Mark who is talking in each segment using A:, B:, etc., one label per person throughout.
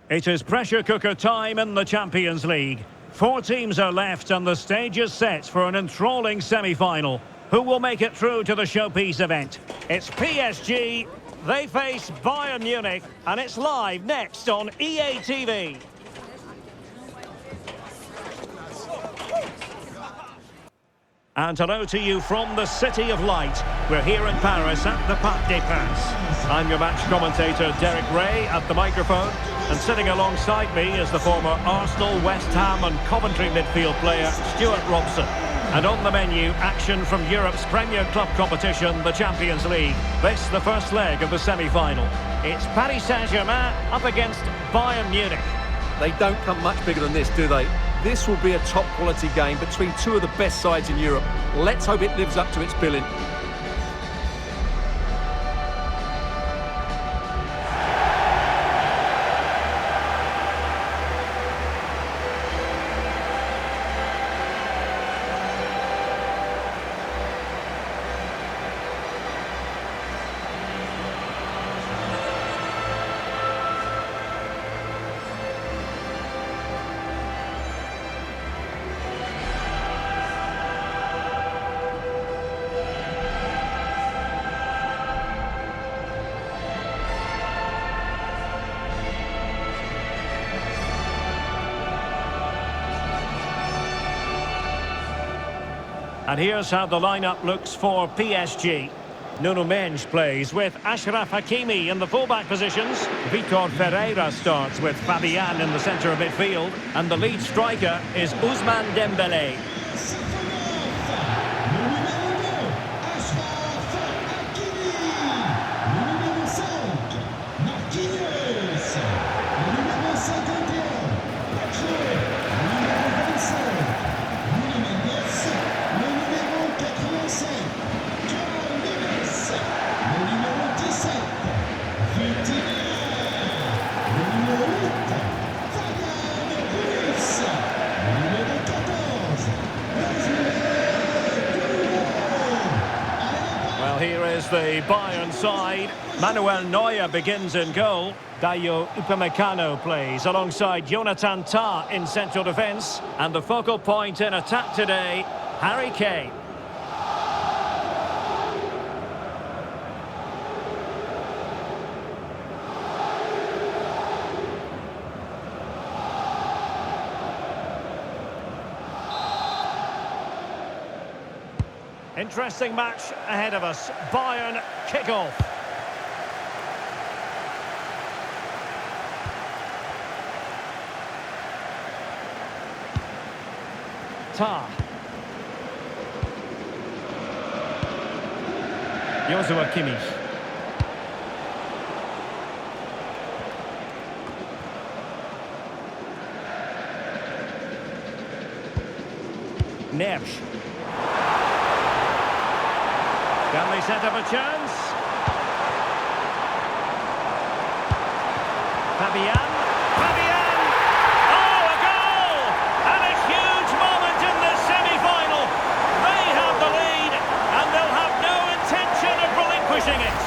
A: It is pressure cooker time in the Champions League. 4 teams are left and the stage is set for an enthralling semi-final. Who will make it through to the showpiece event? It's PSG, they face Bayern Munich, and it's live next on EA TV. And hello to you from the City of Light. We're here in Paris at the Parc des Princes. I'm your match commentator Derek Ray at the microphone, and sitting alongside me is the former Arsenal, West Ham and Coventry midfield player Stuart Robson. And on the menu, action from Europe's premier club competition, the Champions League. This the first leg of the semi-final. It's Paris Saint-Germain up against Bayern Munich.
B: They don't come much bigger than this, do they? This will be a top-quality game between two of the best sides in Europe. Let's hope it lives up to its billing.
A: And here's how the lineup looks for PSG. Nuno Mendes plays with Achraf Hakimi in the fullback positions. Vitor Ferreira starts with Fabian in the centre of midfield. And the lead striker is Ousmane Dembélé. Here is the Bayern side. Manuel Neuer begins in goal. Dayo Upamecano plays alongside Jonathan Tah in central defence. And the focal point in attack today, Harry Kane. Interesting match ahead of us. Bayern kick-off. Tah. Joshua Kimmich. Neves. Can they set up a chance? Fabian. Fabian! Oh, a goal! And a huge moment in this semi-final. They have the lead, and they'll have no intention of relinquishing it.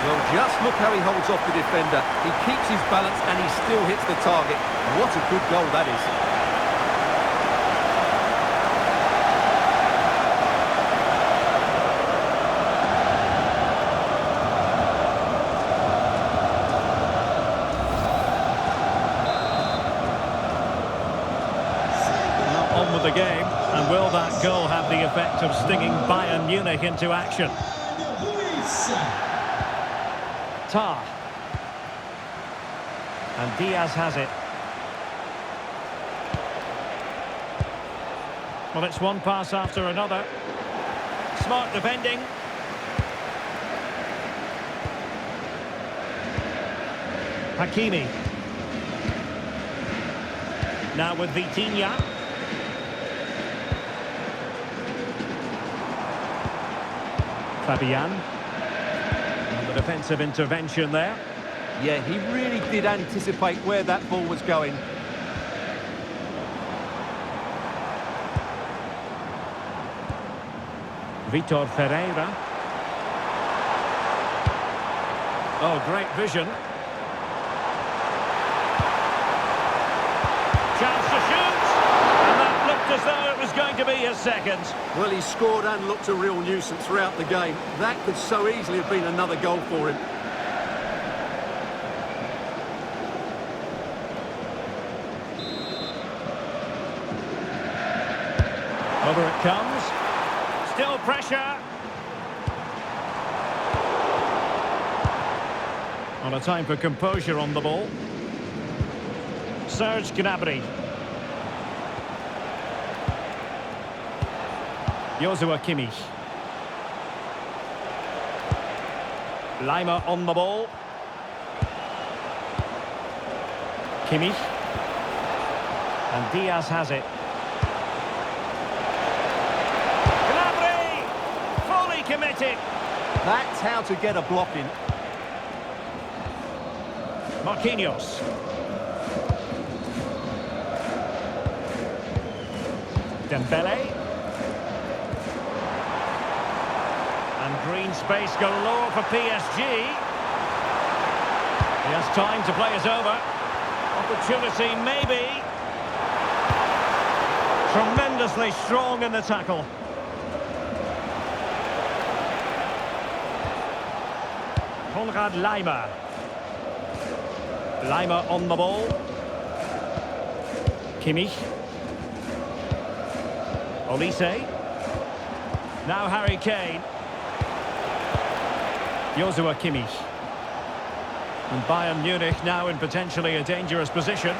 B: Well, just look how he holds off the defender. He keeps his balance and he still hits the target. What a good goal that is.
A: The game, and will that goal have the effect of stinging Bayern Munich into action? Tah. And Diaz has it. Well, it's one pass after another. Smart defending. Hakimi. Now with Vitinha. Fabian. And the defensive intervention there.
B: Yeah, he really did anticipate where that ball was going.
A: Vitor Ferreira. Oh, great vision. Chance to shoot. And that looked as though it was going to be his second.
B: Well, he scored and looked a real nuisance throughout the game. That could so easily have been another goal for him.
A: Over it comes. Still pressure. On a time for composure on the ball. Serge Gnabry. Joshua Kimmich. Lima on the ball. Kimmich. And Diaz has it. Gnabry! Fully committed.
B: That's how to get a block in.
A: Marquinhos. Dembele. And green space galore for PSG. He has time to play it over. Opportunity maybe. Tremendously strong in the tackle. Konrad Lima. Lima on the ball. Kimmich. Olise. Now Harry Kane. Joshua Kimmich. And Bayern Munich now in potentially a dangerous position.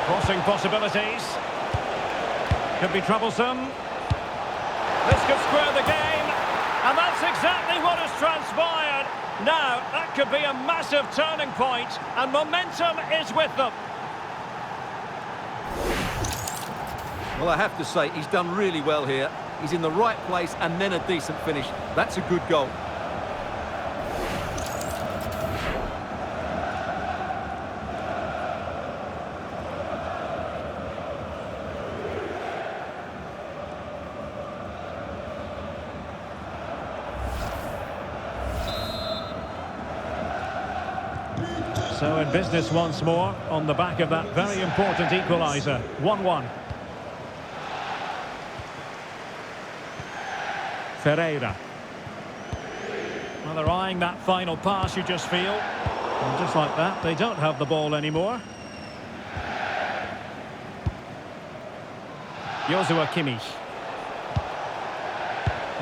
A: Crossing possibilities. Could be troublesome. This could square the game. And that's exactly what has transpired. Now, that could be a massive turning point, and momentum is with them.
B: Well, I have to say, he's done really well here. He's in the right place and then a decent finish. That's a good goal.
A: So in business once more, on the back of that very important equaliser. 1-1. Ferreira. Well, they're eyeing that final pass, you just feel. And just like that, they don't have the ball anymore. Joshua Kimmich.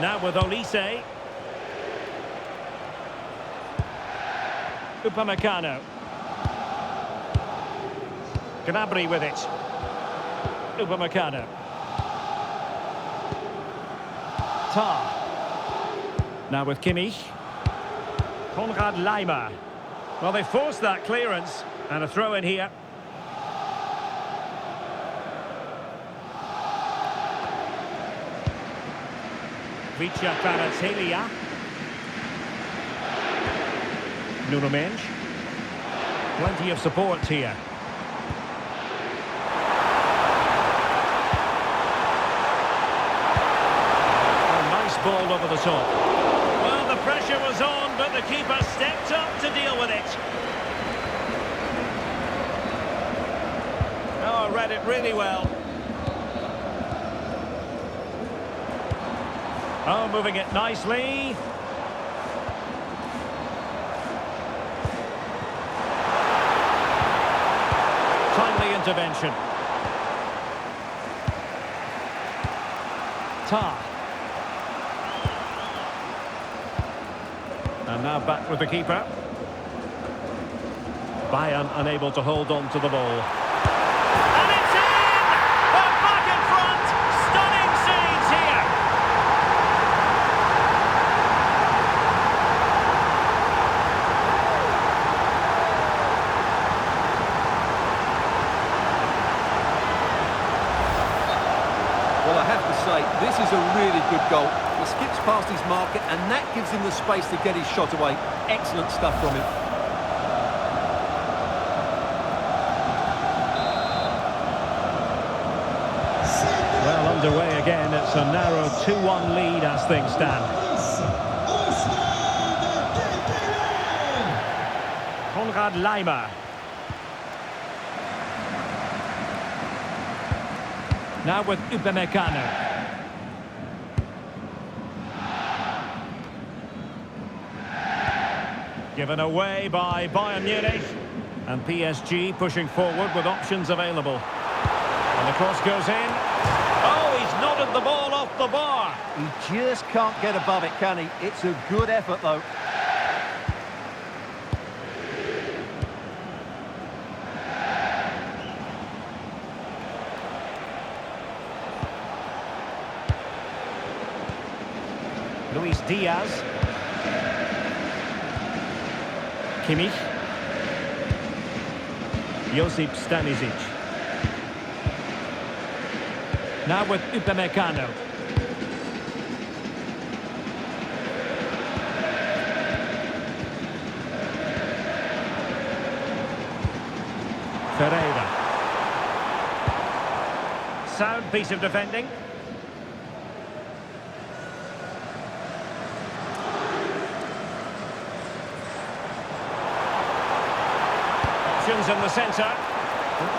A: Now with Olise. Upamecano. Gnabry with it. Upamecano. Tar. Now with Kimmich. Konrad Lima. Well, they forced that clearance. And a throw in here. Vicha Kvaratskhelia. Nuno Mendes. Plenty of support here. Ball over the top. Well, the pressure was on, but the keeper stepped up to deal with it. Oh, read it really well. Oh, moving it nicely. Timely intervention. Tar. And now back with the keeper. Bayern unable to hold on to the ball. And it's in! They're back in front! Stunning scenes here!
B: Well, I have to say, this is a really good goal. He skips past his marker, and that gives him the space to get his shot away. Excellent stuff from him.
A: Well, underway again. It's a narrow 2-1 lead as things stand. Konrad Lima. Now with Upamecano. Given away by Bayern Munich. And PSG pushing forward with options available. And the cross goes in. Oh, he's nodded the ball off the bar.
B: He just can't get above it, can he? It's a good effort, though.
A: Luis Diaz. Kimmich. Josip Stanisic. Now with Upamecano. Ferreira. Sound piece of defending. Options in the centre.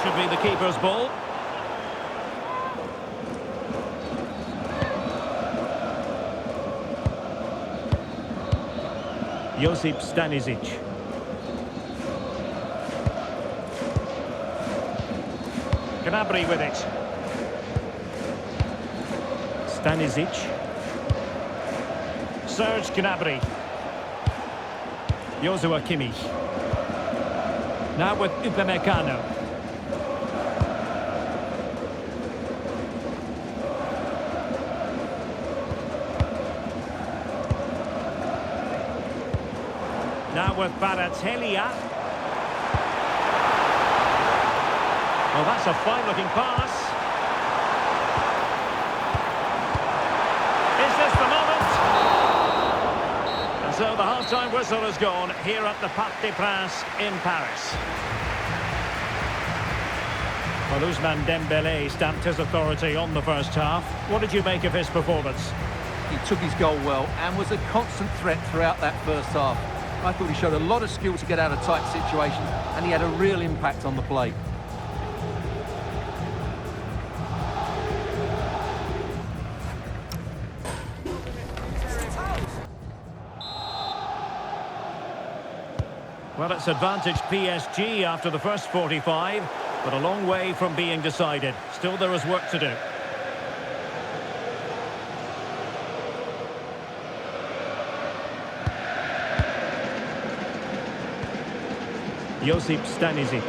A: Should be the keeper's ball. Josip Stanisic. Gnabry with it. Stanisic. Serge Gnabry. Joshua Kimmich. Now with Upamecano. Now with Baratelia. Well, that's a fine-looking pass. Is this the moment? And so the half-time whistle has gone here at the Parc des Princes in Paris. Well, Ousmane Dembélé stamped his authority on the first half. What did you make of his performance?
B: He took his goal well and was a constant threat throughout that first half. I thought he showed a lot of skill to get out of tight situations, and he had a real impact on the play.
A: Well, it's advantage PSG after the first 45, but a long way from being decided. Still, there is work to do. Josip Stanisic.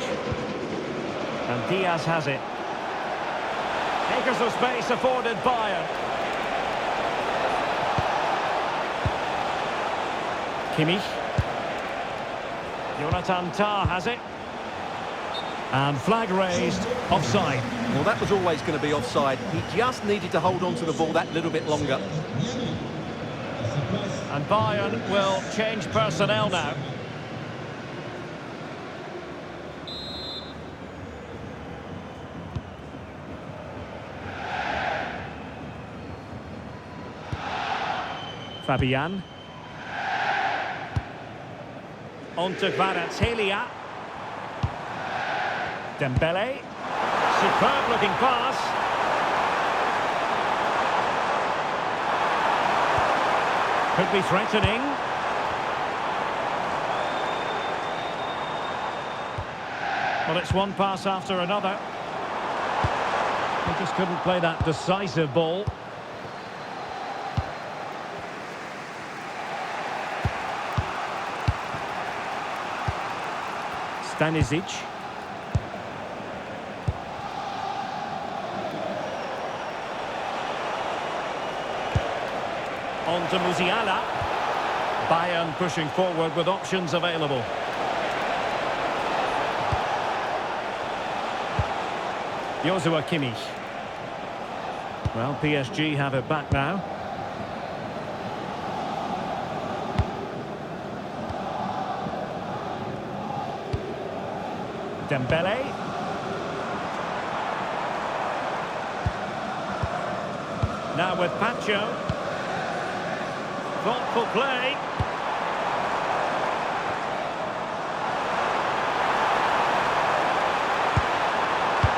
A: And Diaz has it. Acres of space afforded Bayern. Kimmich. Jonathan Tah has it. And flag raised, offside.
B: Well, that was always going to be offside. He just needed to hold on to the ball that little bit longer.
A: And Bayern will change personnel now. Fabian. On to Kvaratskhelia. Dembele. Superb looking pass. Could be threatening. Well, it's one pass after another. He just couldn't play that decisive ball. Stanisic. On to Musiala. Bayern pushing forward with options available. Joshua Kimmich. Well, PSG have it back now. Dembele. Now with Pacho. Thoughtful play.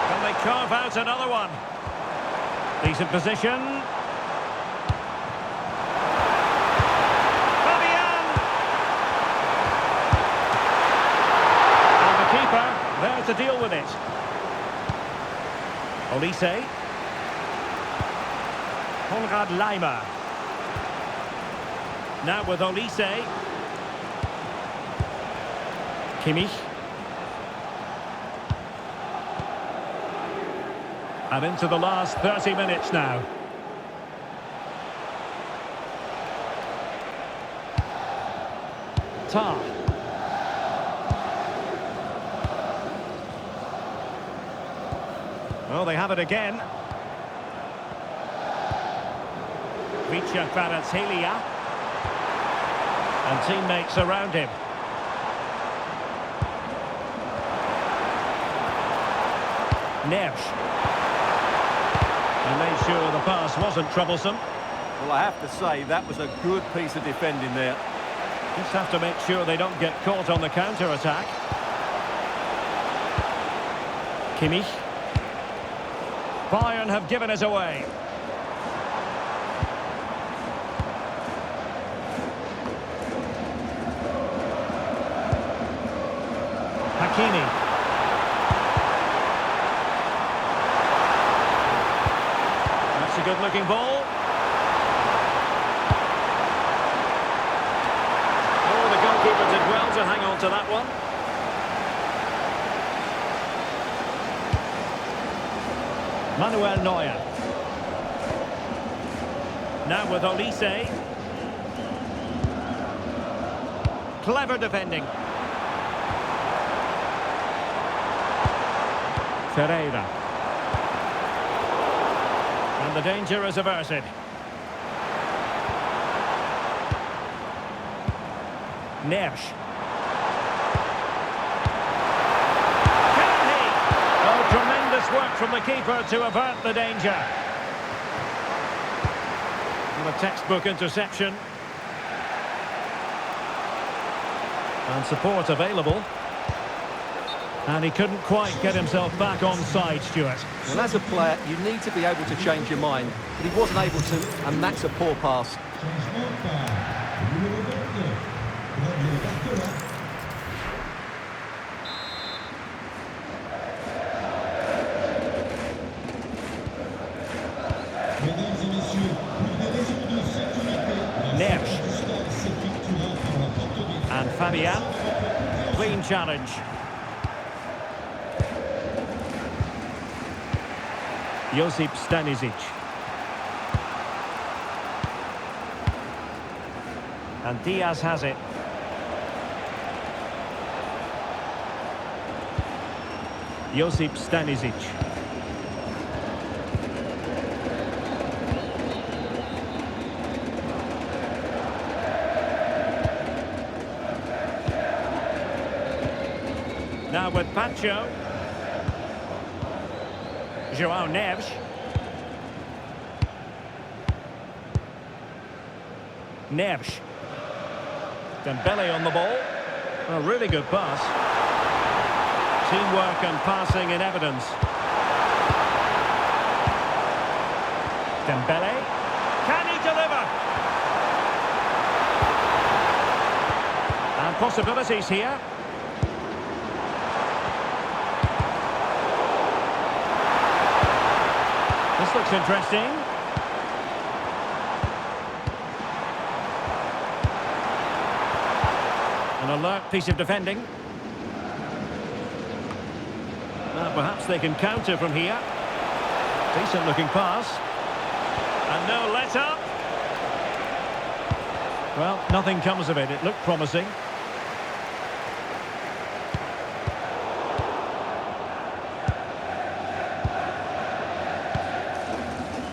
A: Can they carve out another one? Decent position. Fabian! And the keeper there to deal with it. Olise. Konrad Laimer. Now with Olise. Kimmich. And into the last 30 minutes now. Tar. Oh, they have it again. Vicha Kvaratskhelia. And teammates around him. Neves. And made sure the pass wasn't troublesome.
B: Well, I have to say, that was a good piece of defending there.
A: Just have to make sure they don't get caught on the counter-attack. Kimmich. Bayern have given it away. Hakimi. That's a good-looking ball. Oh, the goalkeeper did well to hang on to that one. Manuel Neuer. Now with Olise. Clever defending. Ferreira. And the danger is averted. Neves. Can he? Oh, tremendous work from the keeper to avert the danger. And a textbook interception. And support available. And he couldn't quite get himself back on side, Stuart.
B: Well, as a player, you need to be able to change your mind. But he wasn't able to, and that's a poor pass.
A: Neves. And Fabian. Clean challenge. Josip Stanisic. And Diaz has it. Josip Stanisic. Now with Pacho. João Neves. Neves. Dembele on the ball. A really good pass. Teamwork and passing in evidence. Dembele. Can he deliver? And possibilities here. This looks interesting. An alert piece of defending. Perhaps they can counter from here. Decent looking pass. And no let-up. Well, nothing comes of it. It looked promising.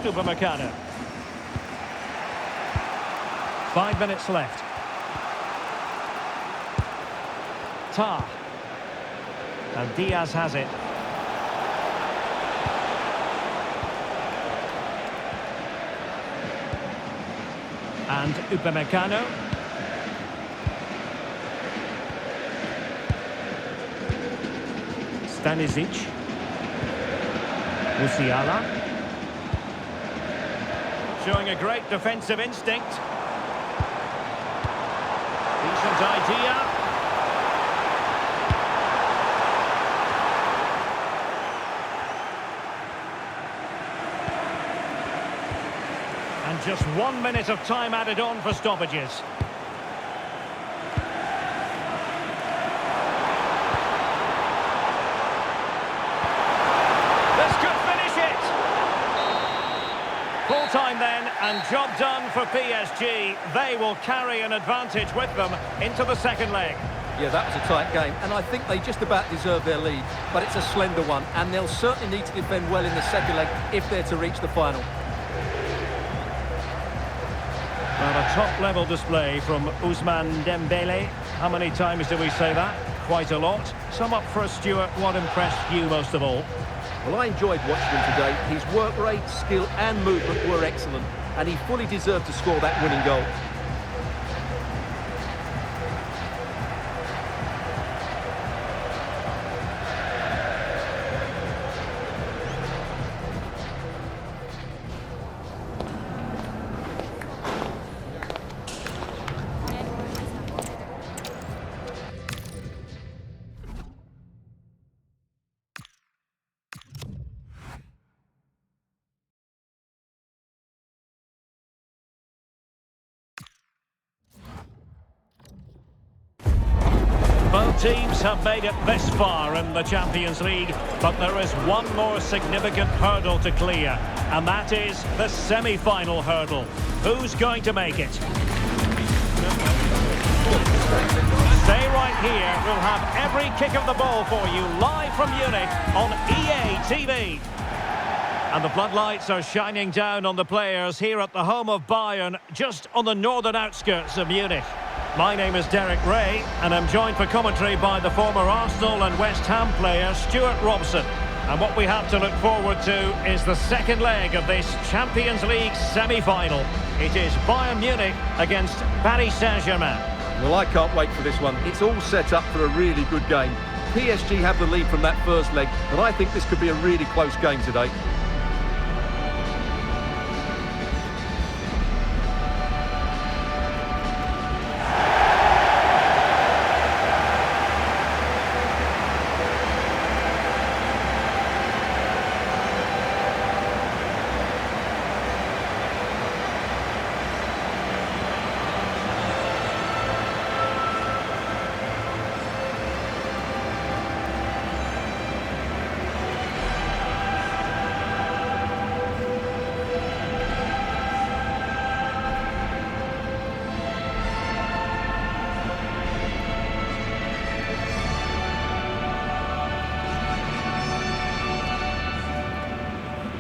A: Upamecano. 5 minutes left. Tar. And Diaz has it. And Upamecano. Stanisic. Musiala. showing a great defensive instinct. Decent idea. And just 1 minute of time added on for stoppages. This could finish it! Full time then, and job done for PSG. They will carry an advantage with them into the second leg.
B: Yeah, that was a tight game, and I think they just about deserve their lead, but it's a slender one, and they'll certainly need to defend well in the second leg if they're to reach the final.
A: Well, a top-level display from Ousmane Dembele. How many times do we say that? Quite a lot. Sum up for us, Stuart. What impressed you most of all?
B: Well, I enjoyed watching him today. His work rate, skill and movement were excellent, and he fully deserved to score that winning goal.
A: Both teams have made it this far in the Champions League, but there is one more significant hurdle to clear, and that is the semi-final hurdle. Who's going to make it? Stay right here. We'll have every kick of the ball for you live from Munich on EA TV. And the floodlights are shining down on the players here at the home of Bayern, just on the northern outskirts of Munich. My name is Derek Ray, and I'm joined for commentary by the former Arsenal and West Ham player Stuart Robson. And what we have to look forward to is the second leg of this Champions League semi-final. It is Bayern Munich against Paris Saint-Germain.
B: Well, I can't wait for this one. It's all set up for a really good game. PSG have the lead from that first leg, but I think this could be a really close game today.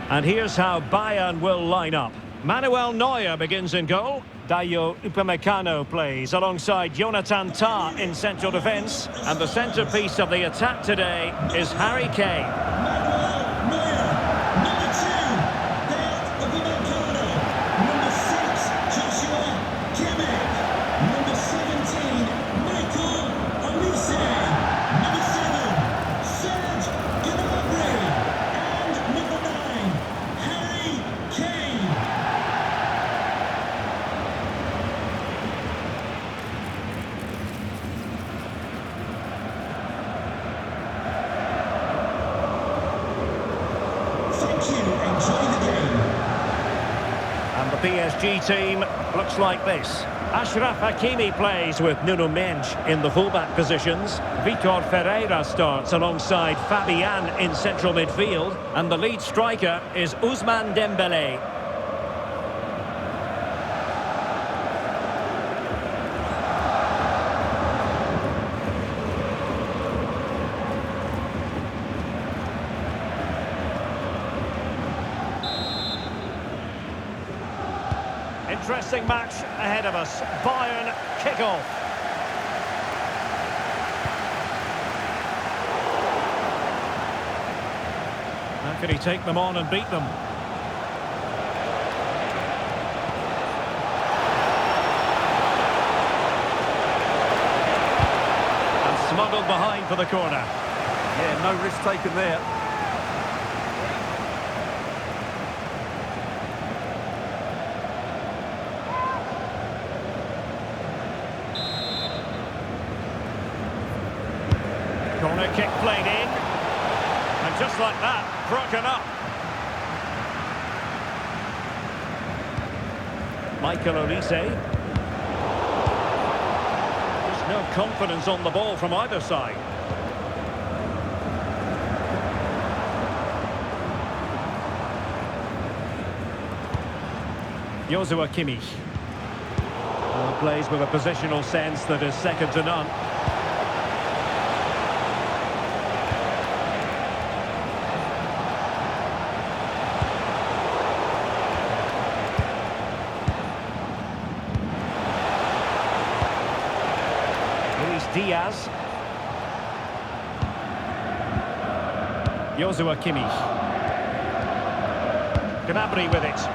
A: And here's how Bayern will line up. Manuel Neuer begins in goal. Dayo Upamecano plays alongside Jonathan Tah in central defence. And the centrepiece of the attack today is Harry Kane. And the PSG team looks like this. Achraf Hakimi plays with Nuno Mendes in the fullback positions. Vitor Ferreira starts alongside Fabian in central midfield. And the lead striker is Ousmane Dembele. Interesting match ahead of us. Bayern kick-off. How can he take them on and beat them? And smuggled behind for the corner.
B: Yeah, no risk taken there.
A: Corner kick played in. And just like that, broken up. Michael Olise. There's no confidence on the ball from either side. Joshua Kimmich. Plays with a positional sense that is second to none. Luis Diaz. Joshua Kimmich. Gnabry with it.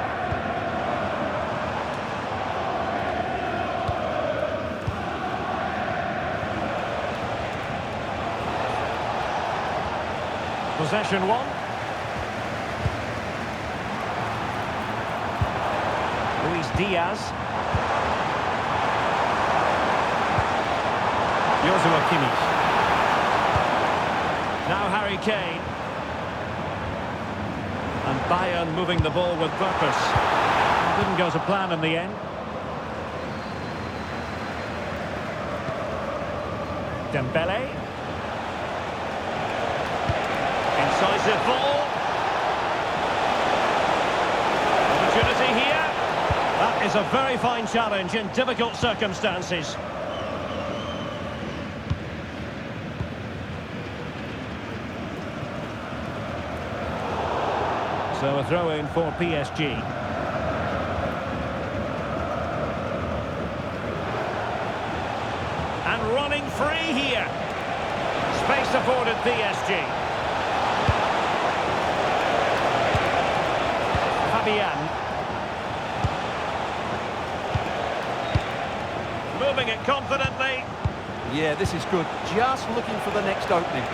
A: Possession one. Luis Diaz. Joshua Kimmich. Now Harry Kane. And Bayern moving the ball with purpose. Didn't go to plan in the end. Dembele. Incisive ball. Opportunity here. That is a very fine challenge in difficult circumstances. So a throw-in for PSG. And running free here. Space afforded PSG. Moving it confidently.
B: Yeah, this is good. Just looking for the next opening.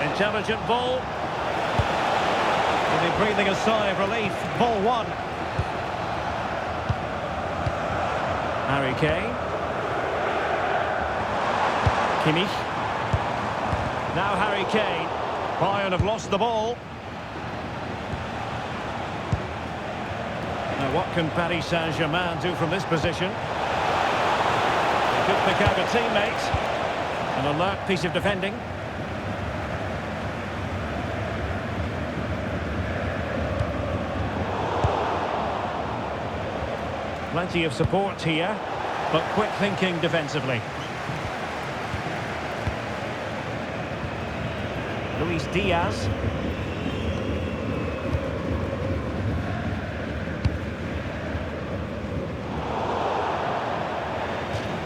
A: Intelligent ball. And they're breathing a sigh of relief. Ball one. Harry Kane. Kimmich. Now Harry Kane. Bayern have lost the ball. Now what can Paris Saint-Germain do from this position? They could pick out a teammate. An alert piece of defending. Plenty of support here, but quick thinking defensively. Luis Diaz.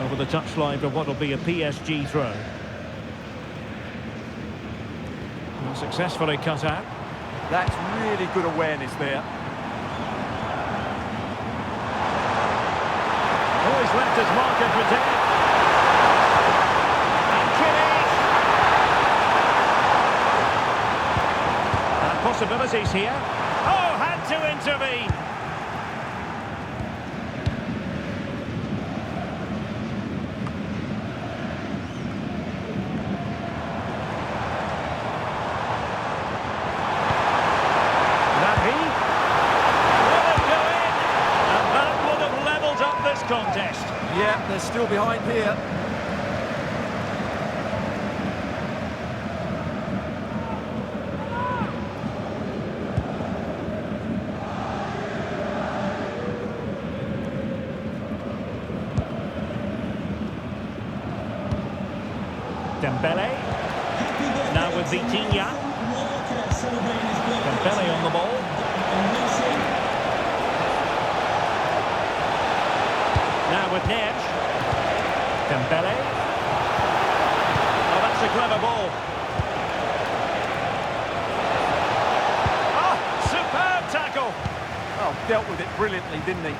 A: Over the touchline for what will be a PSG throw. And successfully cut out.
B: That's really good awareness there.
A: Always left his marker for dead. And Kimmich. And possibilities here. Oh, had to intervene. Contest.
B: Yeah, they're still behind here.
A: Dembele. Now with Vitinha. Dembele on the ball. Now with Neves. Dembele. Oh, that's a clever ball. Oh, superb tackle.
B: Oh, dealt with it brilliantly, didn't he?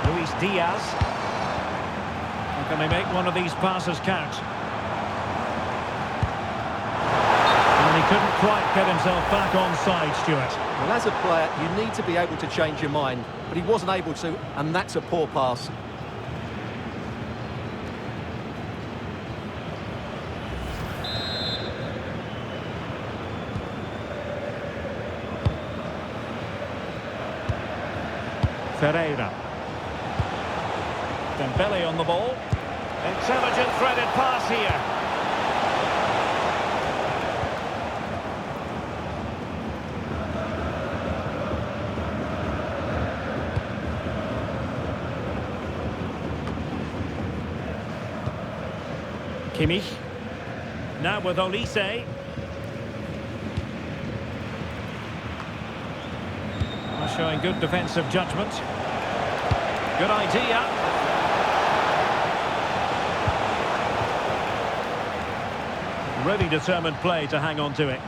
A: Luis Diaz. How can they make one of these passes count? And he couldn't quite get himself back on side, Stuart.
B: Well, as a player, you need to be able to change your mind, but he wasn't able to, and that's a poor pass.
A: Ferreira. Dembele on the ball. Intelligent threaded pass here. Kimmich. Now with Olise. Showing good defensive judgment. Good idea. Really determined play to hang on to it.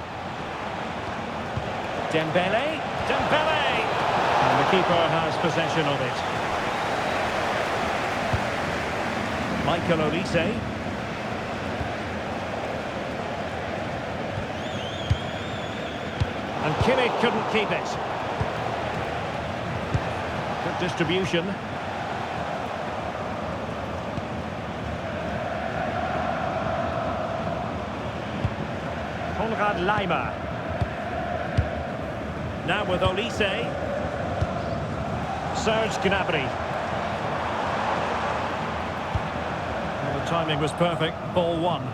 A: Dembele. Dembele! And the keeper has possession of it. Michael Olise. And Kimmich couldn't keep it. Good distribution. Konrad Laimer. Now with Olise. Serge Gnabry. Well, the timing was perfect. Ball one.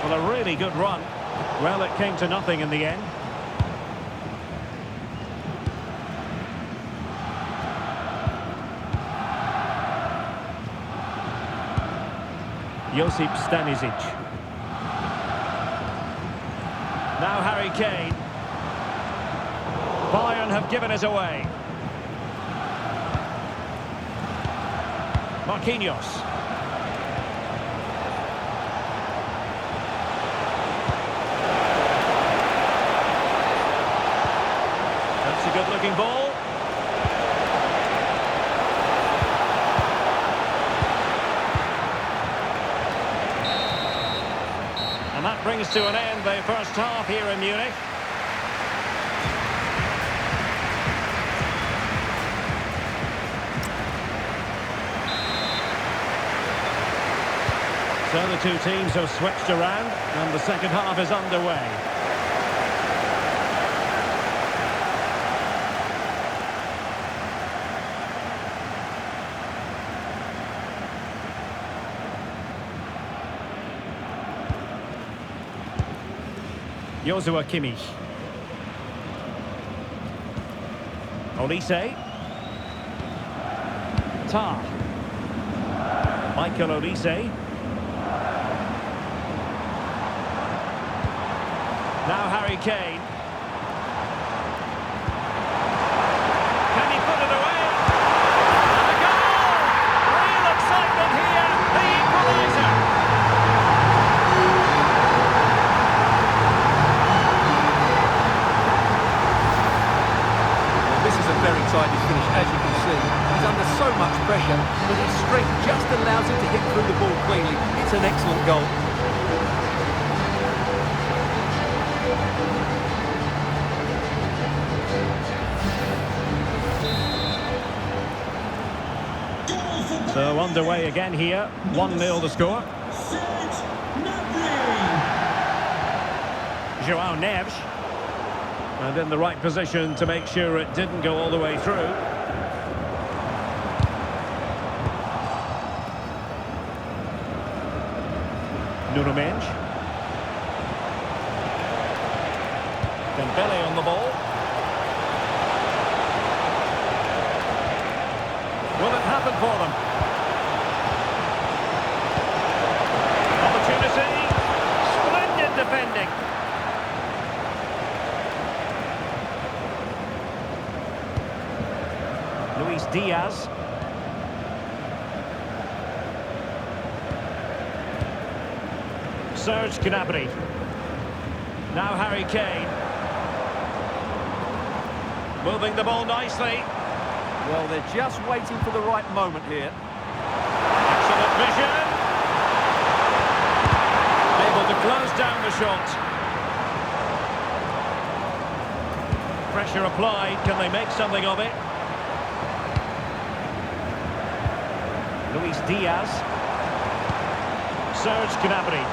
A: Well, a really good run. Well, it came to nothing in the end. Josip Stanisic. Now Harry Kane. Bayern have given it away. Marquinhos. That's a good-looking ball. And that brings to an end the first half here in Munich. So the two teams have switched around and the second half is underway. Joshua Kimmich. Olise. Tar. Michael Olise. Now Harry Kane. Can he put it away? And a goal! Real excitement here. The equaliser.
B: Very tidy finish, as you can see. He's under so much pressure, but his strength just allows him to hit through the ball cleanly. It's an excellent goal.
A: So underway again here. 1-0 the score. João Neves. And in the right position to make sure it didn't go all the way through. Nuno Mendes. Dembele on the ball. Will it happen for them? Opportunity. Splendid defending. Luis Diaz. Serge Gnabry. Now Harry Kane. Moving the ball nicely.
B: Well, they're just waiting for the right moment here.
A: Excellent vision. Able to close down the shot. Pressure applied. Can they make something of it? Luis Diaz. Serge Gnabry.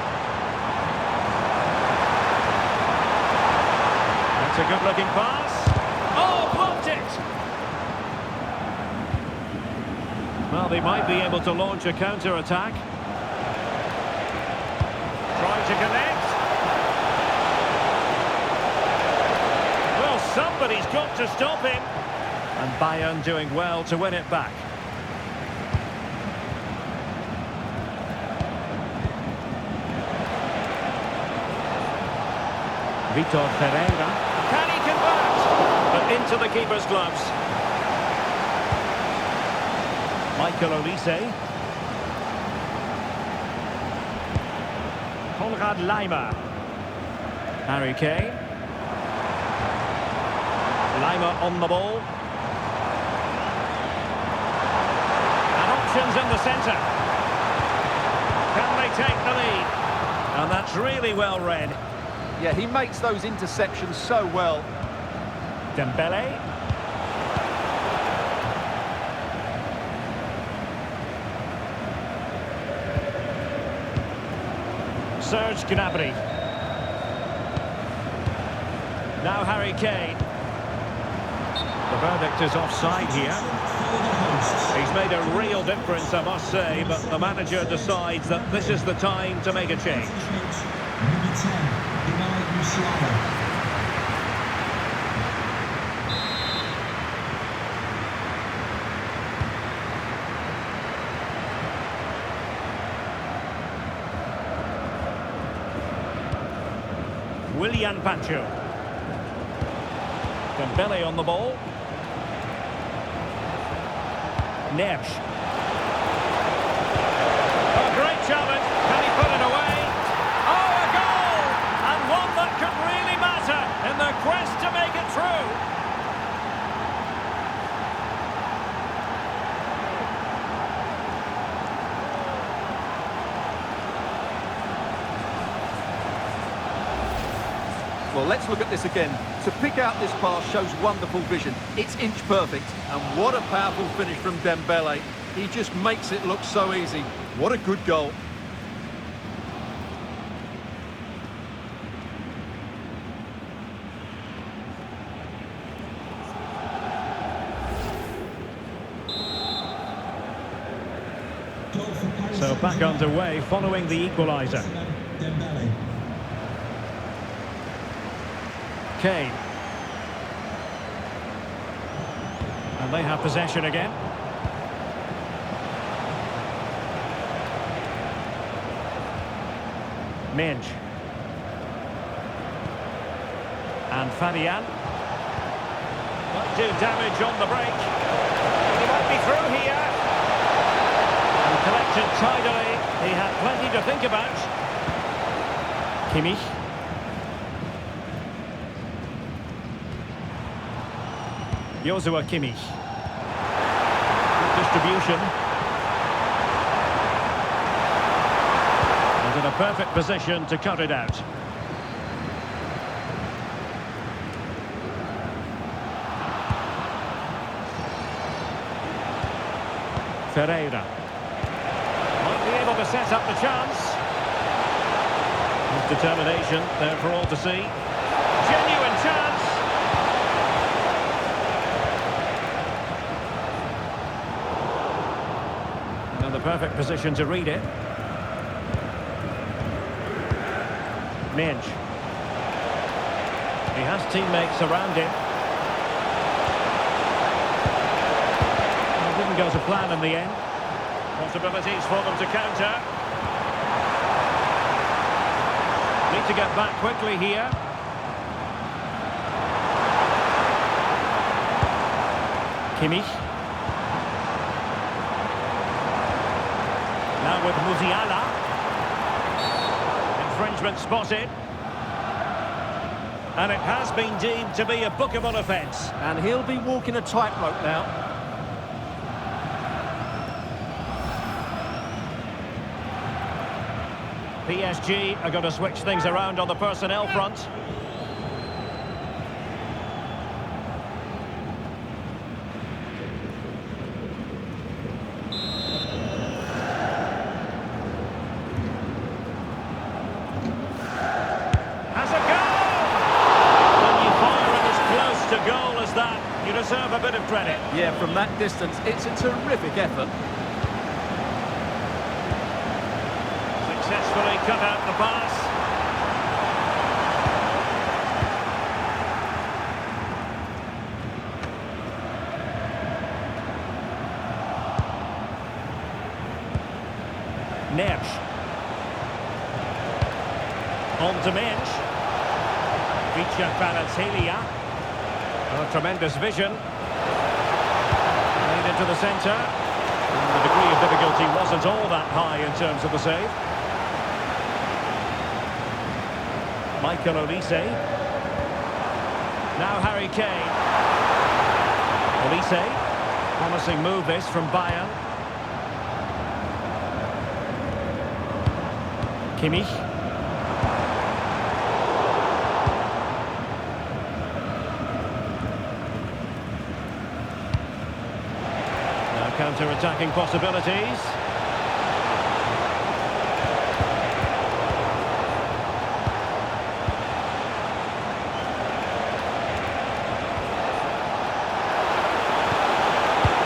A: That's It's a good-looking pass. Oh, blocked it! Well, they might be able to launch a counter-attack. Trying to connect. Well, somebody's got to stop him. And Bayern doing well to win it back. Vitor Pereira. Can he convert? But into the keeper's gloves. Michael Olise. Konrad Laimer. Harry Kane. Laimer on the ball. And options in the centre. Can they take the lead? And that's really well read.
B: Yeah, he makes those interceptions so well.
A: Dembele. Serge Gnabry. Now Harry Kane. The verdict is offside here. He's made a real difference, I must say, but the manager decides that this is the time to make a change.
C: Number 10,
A: Willian Pancho. Dembele on the ball. Neves. A great challenge. Can he put it away? Oh, a goal! And one that could really matter in the quest to make it through.
B: Well, let's look at this again. To pick out this pass shows wonderful vision. It's inch perfect. And what a powerful finish from Dembele. He just makes it look so easy. What a good goal.
A: So back underway following the equaliser. Kane. And they have possession again. Minge. And Fabian. Might do damage on the break. He might be through here. And collected tidily. He had plenty to think about. Kimmich. Joshua Kimmich. Good distribution. And in a perfect position to cut it out. Ferreira. Might be able to set up the chance. His determination there for all to see. Genuine chance. The perfect position to read it. Minge. He has teammates around him. It didn't go to plan in the end. Possibilities for them to counter. Need to get back quickly here. Kimmich. Now with Musiala. Infringement spotted. And it has been deemed to be a bookable offence.
B: And he'll be walking a tightrope now.
A: PSG are going to switch things around on the personnel front. Has a goal! When you fire You deserve a bit of credit.
B: Yeah, from that distance, it's a terrific effort.
A: Successfully cut out the pass. Nersch. On to Mensch. Feature Balotelli. Oh, tremendous vision. Played into the centre. And the degree of difficulty wasn't all that high in terms of the save. Michael Olise. Now Harry Kane. Olise. Promising move this from Bayern. Kimmich. Now counter-attacking possibilities.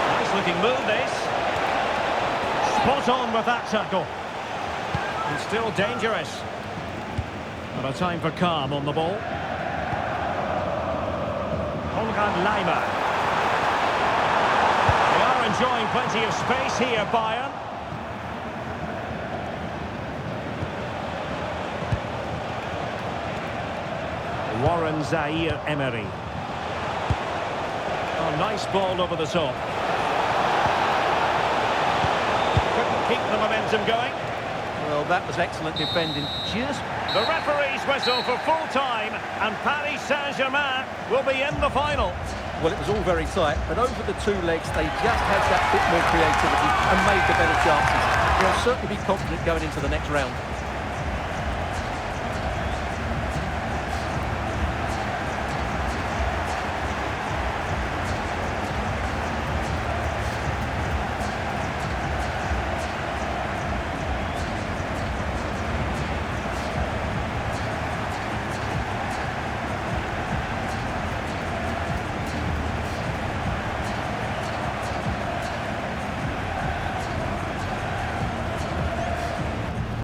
A: Nice looking move this. Spot on with that tackle. It's still dangerous. But a time for calm on the ball. Konrad Laimer. They are enjoying plenty of space here, Bayern. Warren Zaire-Emery. Oh, nice ball over the top. Couldn't keep the momentum going.
B: Well, that was excellent defending. Just...
A: The referee's whistle for full time, and Paris Saint-Germain will be in the final.
B: Well, it was all very tight, but over the two legs, they just had that bit more creativity and made the better chances. They'll certainly be confident going into the next round.